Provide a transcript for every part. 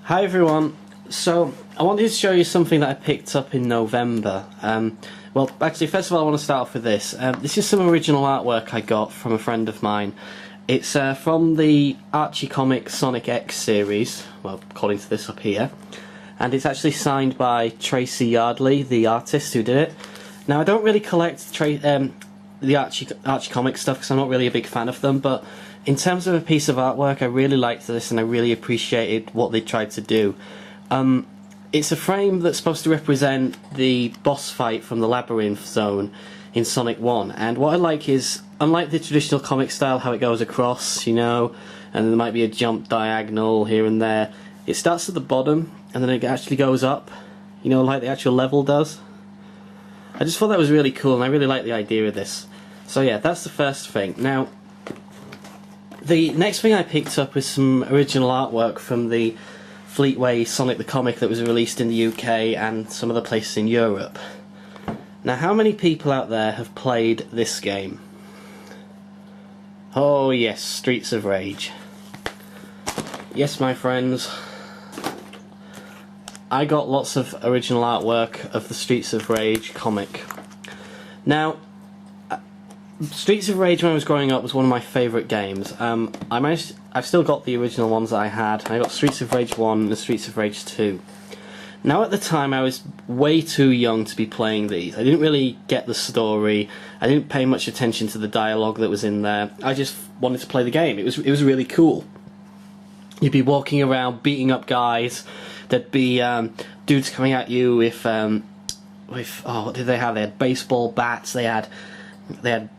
Hi everyone. So I wanted to show you something that I picked up in November. Well, actually, first of all, I want to start off with this. This is some original artwork I got from a friend of mine. It's from the Archie Comics Sonic X series, well, according to this up here, and it's actually signed by Tracy Yardley, the artist who did it. Now, I don't really collect the Archie Comics stuff because I'm not really a big fan of them, but in terms of a piece of artwork, I really liked this and I really appreciated what they tried to do. It's a frame that's supposed to represent the boss fight from the Labyrinth Zone in Sonic 1, and what I like is, unlike the traditional comic style, how it goes across, you know, and there might be a jump diagonal here and there, it starts at the bottom and then it actually goes up, you know, like the actual level does. I just thought that was really cool and I really like the idea of this. So yeah, that's the first thing. Now, the next thing I picked up was some original artwork from the Fleetway Sonic the Comic that was released in the UK and some other places in Europe. Now, how many people out there have played this game? Oh yes, Streets of Rage. Yes, my friends, I got lots of original artwork of the Streets of Rage comic. Now, Streets of Rage when I was growing up was one of my favourite games. I've still got the original ones that I had. I got Streets of Rage 1 and Streets of Rage 2. Now, at the time, I was way too young to be playing these. I didn't really get the story. I didn't pay much attention to the dialogue that was in there. I just wanted to play the game. It was really cool. You'd be walking around beating up guys. There'd be dudes coming at you with oh, what did they have? They had baseball bats. They had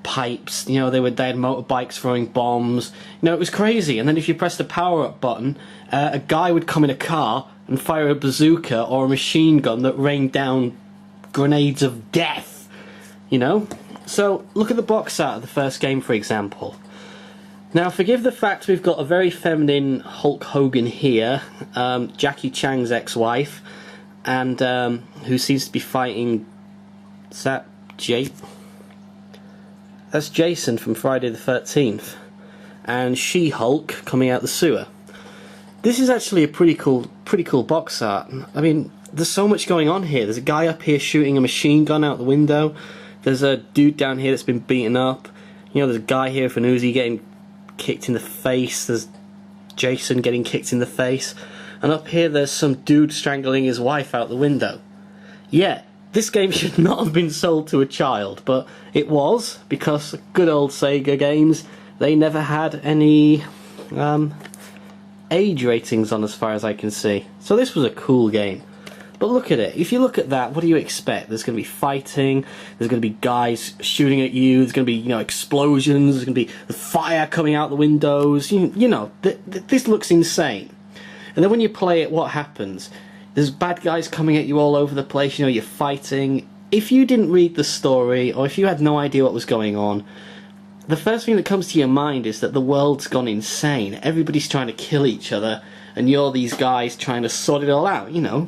pipes. You know, they had motorbikes throwing bombs. You know, it was crazy. And then if you pressed the power up button, a guy would come in a car and fire a bazooka or a machine gun that rained down grenades of death. You know? So, look at the box art of the first game, for example. Now, forgive the fact we've got a very feminine Hulk Hogan here, Jackie Chan's ex-wife, and who seems to be fighting... Is that Jake? That's Jason from Friday the 13th. And She-Hulk coming out the sewer. This is actually a pretty cool box art. I mean, there's so much going on here. There's a guy up here shooting a machine gun out the window. There's a dude down here that's been beaten up. You know, there's a guy here with an Uzi getting kicked in the face. There's Jason getting kicked in the face. And up here there's some dude strangling his wife out the window. Yeah, this game should not have been sold to a child, but it was, because good old Sega games, they never had any age ratings on, as far as I can see. So this was a cool game. But look at it. If you look at that, what do you expect? There's going to be fighting, there's going to be guys shooting at you, there's going to be, you know, explosions, there's going to be fire coming out the windows. You know, this looks insane. And then when you play it, what happens? There's bad guys coming at you all over the place, you know, you're fighting. If you didn't read the story, or if you had no idea what was going on, the first thing that comes to your mind is that the world's gone insane. Everybody's trying to kill each other, and you're these guys trying to sort it all out, you know.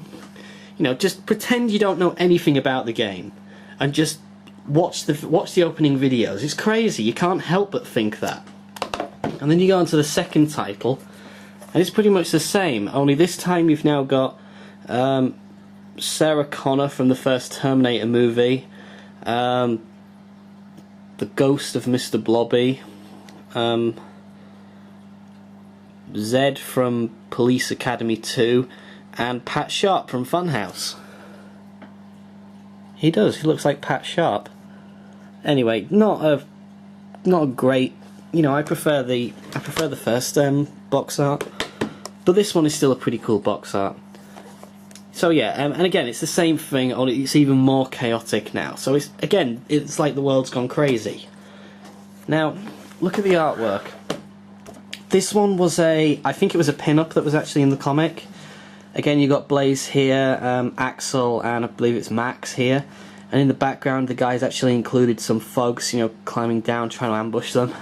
You know, just pretend you don't know anything about the game, and just watch the opening videos. It's crazy, you can't help but think that. And then you go on to the second title, and it's pretty much the same, only this time you've now got Sarah Connor from the first Terminator movie, the ghost of Mr. Blobby, Zed from Police Academy 2, and Pat Sharp from Funhouse. He looks like Pat Sharp. Anyway, not a great, you know, I prefer the first box art, but this one is still a pretty cool box art. So yeah, and again, it's the same thing, only it's even more chaotic now. So it's like the world's gone crazy. Now, look at the artwork. This one was I think it was a pin-up that was actually in the comic. Again, you got Blaze here, Axel, and I believe it's Max here. And in the background, the guys actually included some thugs, you know, climbing down, trying to ambush them.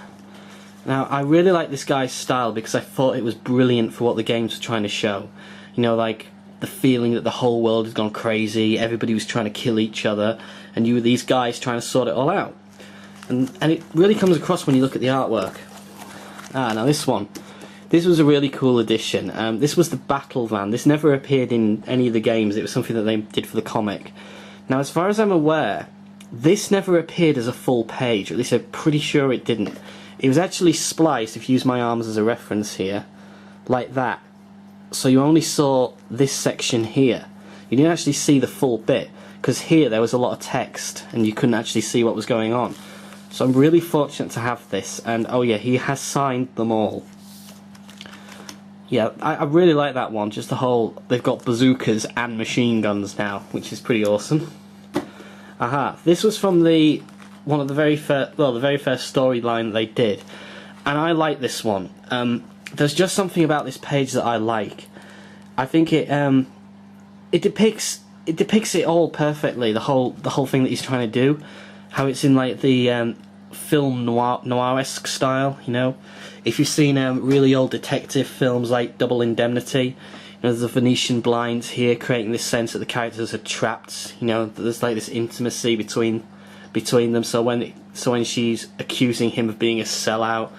Now, I really like this guy's style because I thought it was brilliant for what the games were trying to show. You know, like the feeling that the whole world has gone crazy, everybody was trying to kill each other, and you were these guys trying to sort it all out. And it really comes across when you look at the artwork. Now this one. This was a really cool addition. This was the battle van. This never appeared in any of the games. It was something that they did for the comic. Now, as far as I'm aware, this never appeared as a full page, or at least I'm pretty sure it didn't. It was actually spliced, if you use my arms as a reference here, like that. So you only saw this section here. You didn't actually see the full bit, because here there was a lot of text, and you couldn't actually see what was going on. So I'm really fortunate to have this, and oh yeah, he has signed them all. Yeah, I really like that one, just the whole, they've got bazookas and machine guns now, which is pretty awesome. Aha, this was from one of the very first, well, the very first storyline they did, and I like this one. There's just something about this page that I like. I think it depicts it all perfectly. The whole thing that he's trying to do, how it's in like the film noir-esque style. You know, if you've seen really old detective films like Double Indemnity. You know, there's the Venetian blinds here, creating this sense that the characters are trapped. You know, there's like this intimacy between them. So when she's accusing him of being a sellout,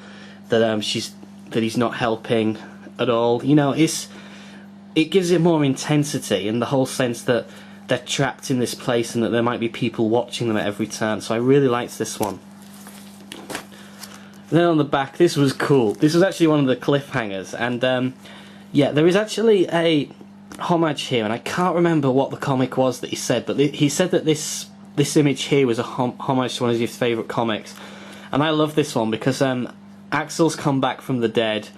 that he's not helping at all. You know, it gives it more intensity, and the whole sense that they're trapped in this place and that there might be people watching them at every turn. So I really liked this one. And then on the back, this was cool. This was actually one of the cliffhangers, and yeah, there is actually a homage here, and I can't remember what the comic was that he said, but he said that this image here was a homage to one of his favourite comics. And I love this one because Axel's come back from the dead,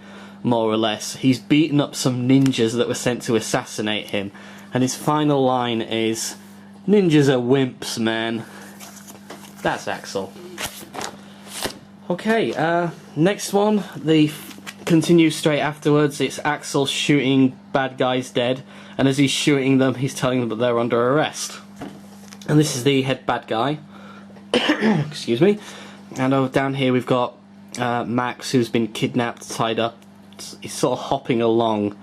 more or less. He's beaten up some ninjas that were sent to assassinate him, and his final line is, "Ninjas are wimps, man." That's Axel. Okay, next one, continues straight afterwards. It's Axel shooting bad guys dead, and as he's shooting them, he's telling them that they're under arrest. And this is the head bad guy. Excuse me. And over down here we've got Max, who's been kidnapped, tied up. He's sort of hopping along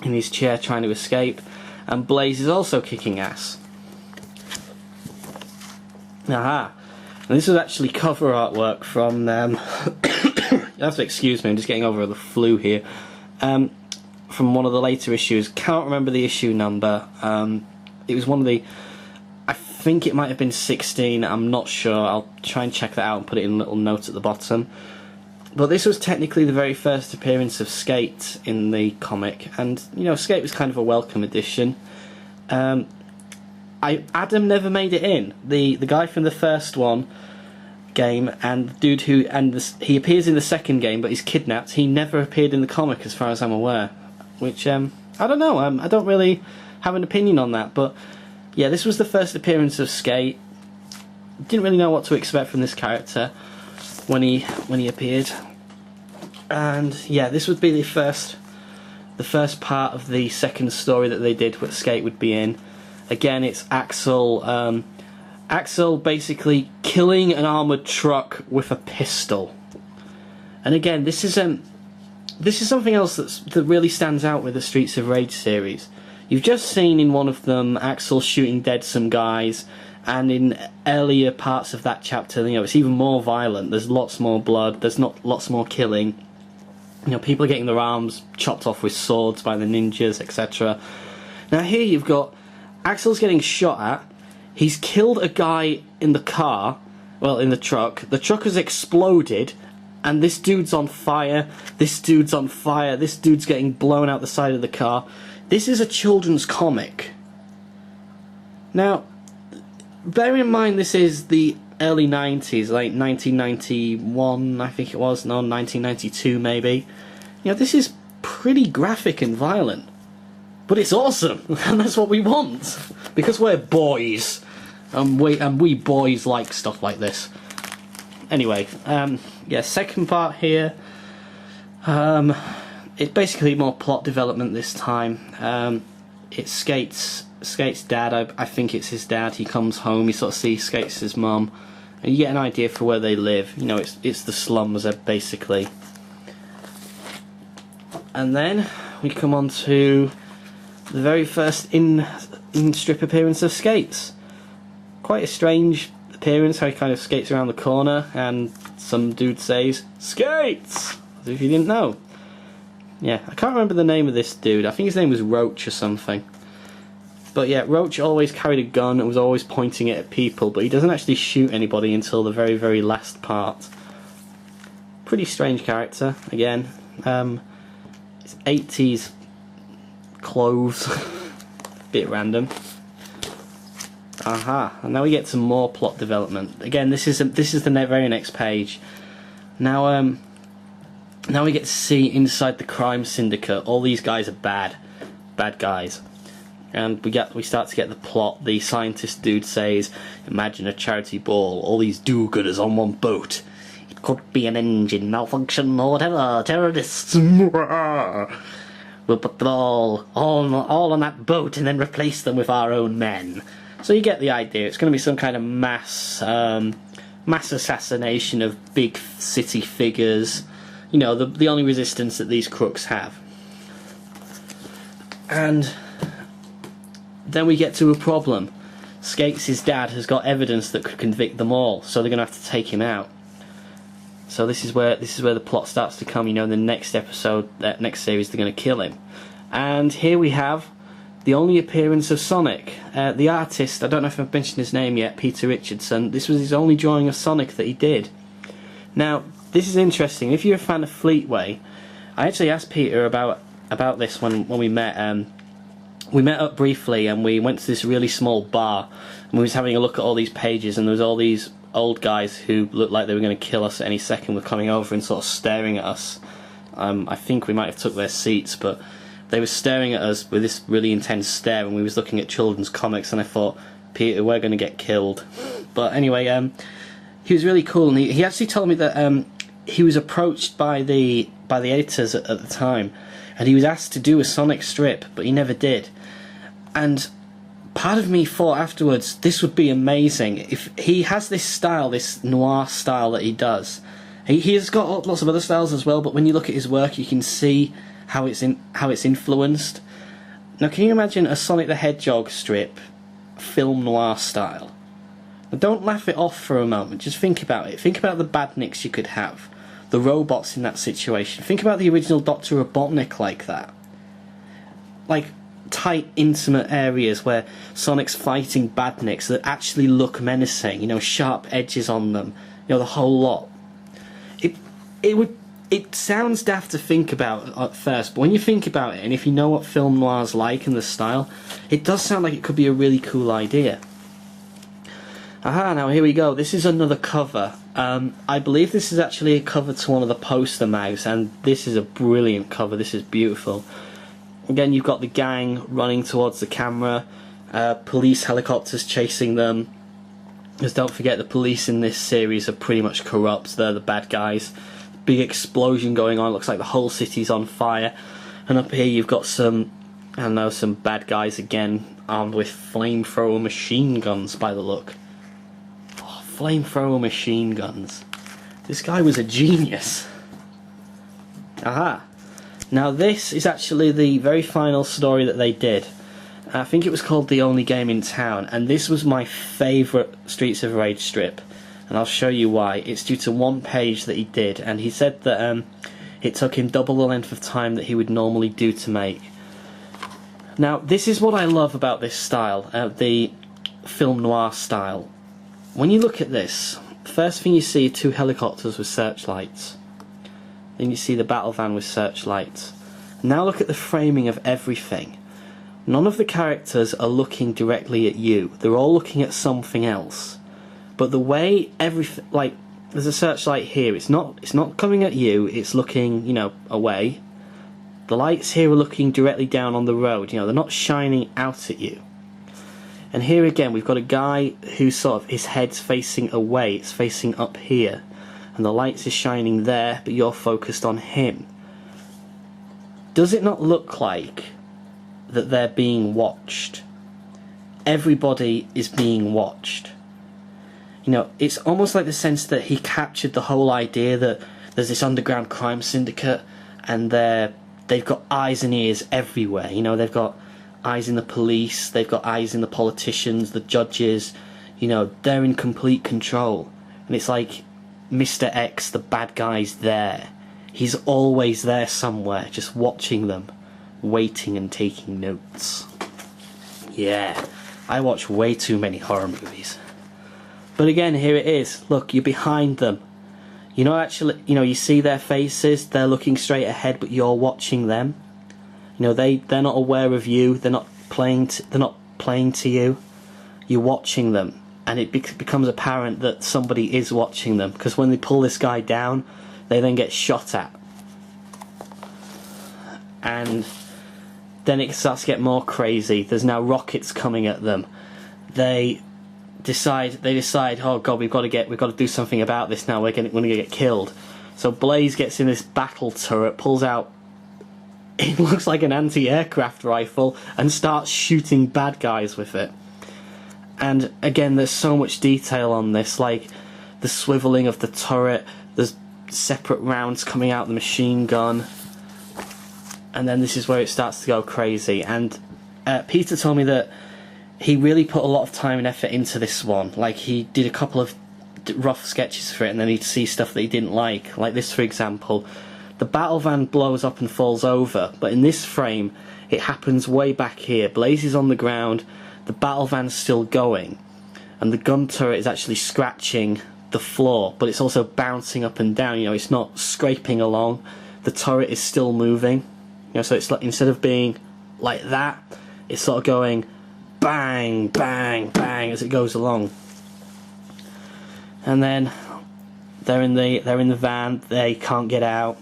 in his chair trying to escape, and Blaze is also kicking ass. Aha. And this was actually cover artwork from you have to excuse me, I'm just getting over the flu here. From one of the later issues. Can't remember the issue number. It was one of the, I think it might have been 16, I'm not sure. I'll try and check that out and put it in a little note at the bottom. But this was technically the very first appearance of Skate in the comic, and you know, Skate was kind of a welcome addition. Adam never made it in. The guy from the first one game, and the dude he appears in the second game, but he's kidnapped. He never appeared in the comic, as far as I'm aware. Which I don't know. I don't really have an opinion on that. But yeah, this was the first appearance of Skate. Didn't really know what to expect from this character when he appeared. And yeah, this would be the first part of the second story that they did, where Skate would be in. Again, it's Axel. Axel basically killing an armoured truck with a pistol. And again, this is something else that really stands out with the Streets of Rage series. You've just seen in one of them Axel shooting dead some guys, and in earlier parts of that chapter, you know, it's even more violent. There's lots more blood. There's lots more killing. You know, people are getting their arms chopped off with swords by the ninjas, etc. Now here you've got Axel's getting shot at. He's killed a guy in the car, well, in the truck. The truck has exploded, and this dude's on fire. This dude's on fire. This dude's getting blown out the side of the car. This is a children's comic. Now, bear in mind this is the early 90s, like 1991, I think it was. No, 1992 maybe. You know, this is pretty graphic and violent. But it's awesome, and that's what we want, because we're boys, and we boys like stuff like this. Anyway, yeah, second part here. It's basically more plot development this time. It's Skate's dad. I think it's his dad. He comes home. He sort of sees Skate's his mum, and you get an idea for where they live. You know, it's the slums basically. And then we come on to the very first in-strip appearance of Skates. Quite a strange appearance, how he kind of skates around the corner and some dude says, "Skates!" as if you didn't know. Yeah, I can't remember the name of this dude. I think his name was Roach or something. But yeah, Roach always carried a gun and was always pointing it at people, but he doesn't actually shoot anybody until the very, very last part. Pretty strange character, again. It's 80s clothes. Bit random. Aha, and now we get some more plot development. Again, this is the very next page. Now we get to see inside the crime syndicate. All these guys are bad guys. And we start to get the plot. The scientist dude says, imagine a charity ball, all these do-gooders on one boat. It could be an engine malfunction or whatever, terrorists. We'll put them all on that boat and then replace them with our own men. So you get the idea. It's going to be some kind of mass assassination of big city figures. You know, the only resistance that these crooks have. And then we get to a problem. Skates' dad has got evidence that could convict them all, so they're going to have to take him out. So this is where the plot starts to come. You know, in the next episode, that next series, they're going to kill him. And here we have the only appearance of Sonic. The artist, I don't know if I've mentioned his name yet, Peter Richardson. This was his only drawing of Sonic that he did. Now, this is interesting. If you're a fan of Fleetway, I actually asked Peter about this when we met. We met up briefly and we went to this really small bar and we was having a look at all these pages, and there was all these old guys who looked like they were going to kill us at any second were coming over and sort of staring at us. I think we might have took their seats, but they were staring at us with this really intense stare, and we was looking at children's comics, and I thought, Peter, we're going to get killed. But anyway, he was really cool, and he actually told me that he was approached by the editors at the time, and he was asked to do a Sonic strip, but he never did. And part of me thought afterwards, this would be amazing. If he has this style, this noir style that he does. He has got lots of other styles as well, but when you look at his work, you can see how it's influenced. Now, can you imagine a Sonic the Hedgehog strip, film noir style? Now, don't laugh it off for a moment. Just think about it. Think about the badniks you could have, the robots in that situation. Think about the original Dr. Robotnik like that. Like tight, intimate areas where Sonic's fighting badniks that actually look menacing. You know, sharp edges on them. You know, the whole lot. It sounds daft to think about at first, but when you think about it, and if you know what film noir's like and the style, it does sound like it could be a really cool idea. Aha, now here we go. This is another cover. I believe this is actually a cover to one of the poster mags, and this is a brilliant cover. This is beautiful. Again, you've got the gang running towards the camera, police helicopters chasing them. Because don't forget, the police in this series are pretty much corrupt. They're the bad guys. Big explosion going on. Looks like the whole city's on fire. And up here you've got some bad guys again, armed with flamethrower machine guns by the look. Oh, flamethrower machine guns. This guy was a genius. Aha. Now this is actually the very final story that they did. I think it was called The Only Game in Town, and this was my favourite Streets of Rage strip. And I'll show you why. It's due to one page that he did, and he said that it took him double the length of time that he would normally do to make. Now, this is what I love about this style, the film noir style. When you look at this, first thing you see are two helicopters with searchlights. Then you see the battle van with searchlights. Now look at the framing of everything. None of the characters are looking directly at you. They're all looking at something else. But the way everything, like, there's a searchlight here. It's not coming at you. It's looking, you know, away. The lights here are looking directly down on the road. You know, they're not shining out at you. And here again, we've got a guy who's sort of, his head's facing away. It's facing up here. And the lights are shining there, but you're focused on him. Does it not look like that they're being watched? Everybody is being watched. You know, it's almost like the sense that he captured the whole idea that there's this underground crime syndicate and they've got eyes and ears everywhere. You know, they've got eyes in the police, they've got eyes in the politicians, the judges. You know, they're in complete control. And it's like Mr. X, the bad guy's there. He's always there somewhere, just watching them, waiting and taking notes. Yeah, I watch way too many horror movies. But again, here it is. Look, you're behind them. You know, actually, you know, you see their faces, they're looking straight ahead, but you're watching them. You know, they're not aware of you, they're not playing to you. You're watching them, and it becomes apparent that somebody is watching them, because when they pull this guy down, they then get shot at. And then it starts to get more crazy. There's now rockets coming at them. They decide, oh god, we've got to do something about this now. We're going to get killed. So Blaze gets in this battle turret, pulls out, it looks like an anti-aircraft rifle, and starts shooting bad guys with it. And again, there's so much detail on this, like the swiveling of the turret, there's separate rounds coming out of the machine gun, and then this is where it starts to go crazy. And Peter told me that he really put a lot of time and effort into this one. Like, he did a couple of rough sketches for it, and then he'd see stuff that he didn't like this, for example. The battle van blows up and falls over, but in this frame it happens way back here. Blaze is on the ground, the battle van's still going, and the gun turret is actually scratching the floor, but it's also bouncing up and down. You know, it's not scraping along, the turret is still moving. You know, so it's like, instead of being like that, it's sort of going bang, bang, bang as it goes along. And then they're in the van, they can't get out,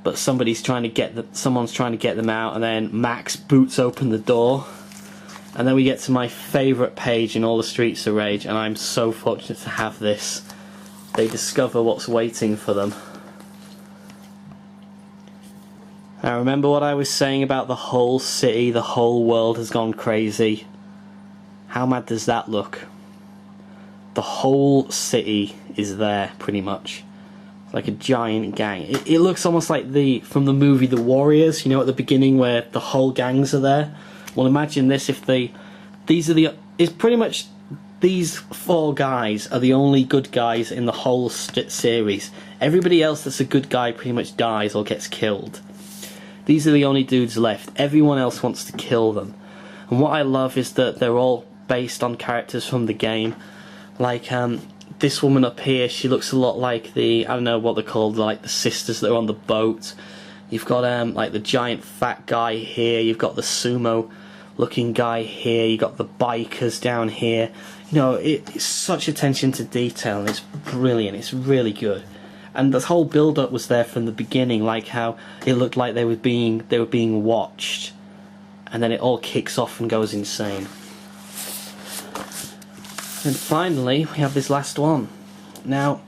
but someone's trying to get them out, and then Max boots open the door, and then we get to my favourite page in all the Streets of Rage, and I'm so fortunate to have this. They discover what's waiting for them. Now, remember what I was saying about the whole city, the whole world has gone crazy? How mad does that look? The whole city is there, pretty much. Like a giant gang. It looks almost like from the movie The Warriors, you know, at the beginning where the whole gangs are there. Well, imagine this if it's pretty much these four guys are the only good guys in the whole series. Everybody else that's a good guy pretty much dies or gets killed. These are the only dudes left. Everyone else wants to kill them. And what I love is that they're all based on characters from the game. Like, this woman up here, she looks a lot like I don't know what they're called, like the sisters that are on the boat. You've got like the giant fat guy here, you've got the sumo looking guy here, you've got the bikers down here. You know, it's such attention to detail, and it's brilliant, it's really good. And the whole build-up was there from the beginning, like how it looked like they were being watched, and then it all kicks off and goes insane. And finally, we have this last one. Now,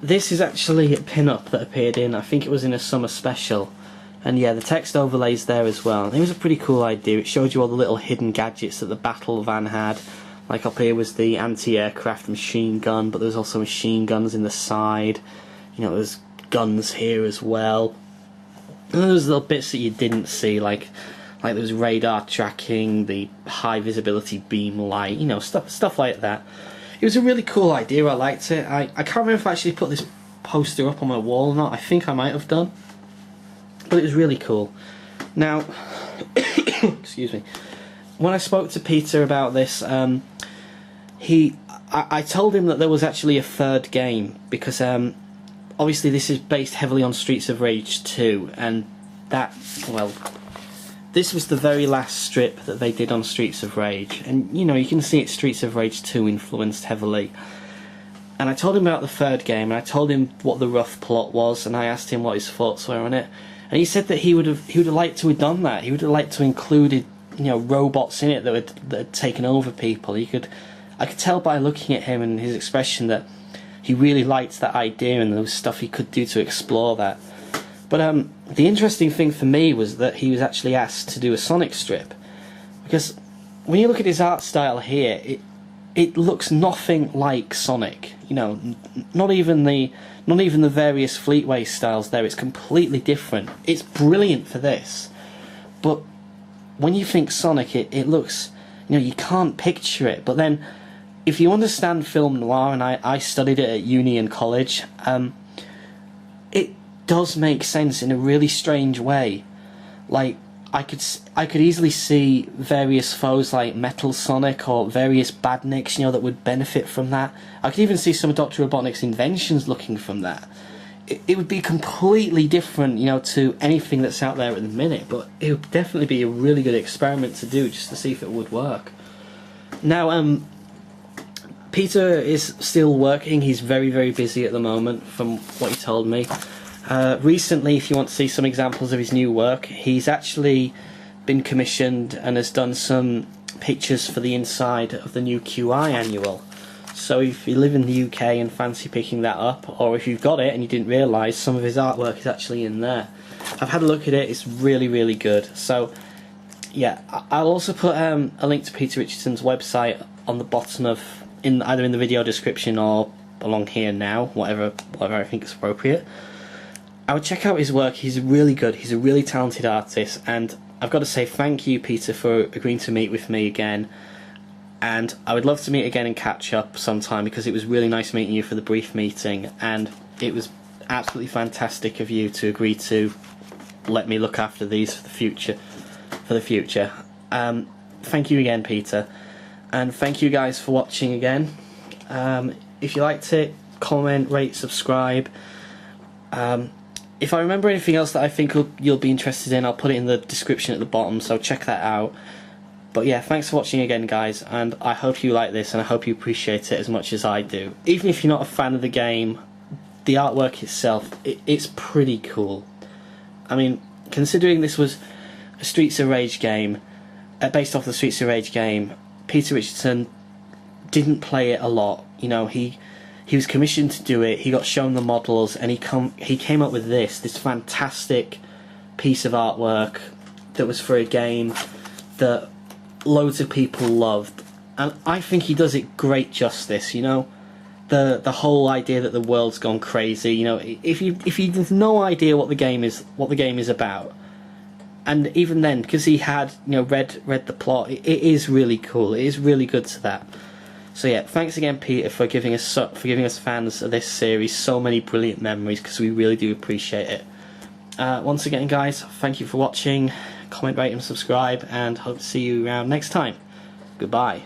this is actually a pin-up that appeared I think it was in a summer special. And yeah, the text overlays there as well. It was a pretty cool idea. It showed you all the little hidden gadgets that the battle van had. Like up here was the anti-aircraft machine gun, but there was also machine guns in the side. You know, there's guns here as well. And there was little bits that you didn't see, like there was radar tracking, the high visibility beam light, you know, stuff like that. It was a really cool idea, I liked it. I can't remember if I actually put this poster up on my wall or not. I think I might have done. But it was really cool. Now, excuse me. When I spoke to Peter about this, I told him that there was actually a third game, because obviously this is based heavily on Streets of Rage 2, and this was the very last strip that they did on Streets of Rage, and you know, you can see it, Streets of Rage 2 influenced heavily. And I told him about the third game, and I told him what the rough plot was, and I asked him what his thoughts were on it, and he said that he would have liked to have done that. He would have liked to included, you know, robots in it that had taken over people. I could tell by looking at him and his expression that he really liked that idea, and there was stuff he could do to explore that. But the interesting thing for me was that he was actually asked to do a Sonic strip, because when you look at his art style here, it looks nothing like Sonic. You know, not even the various Fleetway styles there. It's completely different. It's brilliant for this, but when you think Sonic, it looks, you know, you can't picture it. But then, if you understand film noir, and I studied it at uni and college, does make sense in a really strange way. Like, I could easily see various foes like Metal Sonic or various badniks, you know, that would benefit from that. I could even see some of Dr. Robotnik's inventions looking from that. It would be completely different, you know, to anything that's out there at the minute, but it would definitely be a really good experiment to do just to see if it would work. Now, Peter is still working. He's very, very busy at the moment, from what he told me. Recently, if you want to see some examples of his new work, he's actually been commissioned and has done some pictures for the inside of the new QI annual. So if you live in the UK and fancy picking that up, or if you've got it and you didn't realise, some of his artwork is actually in there. I've had a look at it, it's really, really good. So, yeah, I'll also put a link to Peter Richardson's website on the bottom of, either in the video description or along here now, whatever I think is appropriate. I would check out his work. He's really good, he's a really talented artist, and I've got to say thank you, Peter, for agreeing to meet with me again. And I would love to meet again and catch up sometime, because it was really nice meeting you for the brief meeting, and it was absolutely fantastic of you to agree to let me look after these for the future. Thank you again, Peter, and thank you guys for watching again. If you liked it, comment, rate, subscribe. If I remember anything else that I think you'll be interested in, I'll put it in the description at the bottom, so check that out. But yeah, thanks for watching again, guys, and I hope you like this, and I hope you appreciate it as much as I do. Even if you're not a fan of the game, the artwork itself, it's pretty cool. I mean, considering this was a Streets of Rage game, based off the Streets of Rage game, Peter Richardson didn't play it a lot. You know, he was commissioned to do it, he got shown the models, and he came up with this fantastic piece of artwork that was for a game that loads of people loved, and I think he does it great justice. You know, the whole idea that the world's gone crazy. You know, if you have no idea what the game is about, and even then, because he had, you know, read the plot, it is really cool. It is really good to that. So yeah, thanks again, Peter, for giving us fans of this series so many brilliant memories, because we really do appreciate it. Once again, guys, thank you for watching. Comment, rate and subscribe, and hope to see you around next time. Goodbye.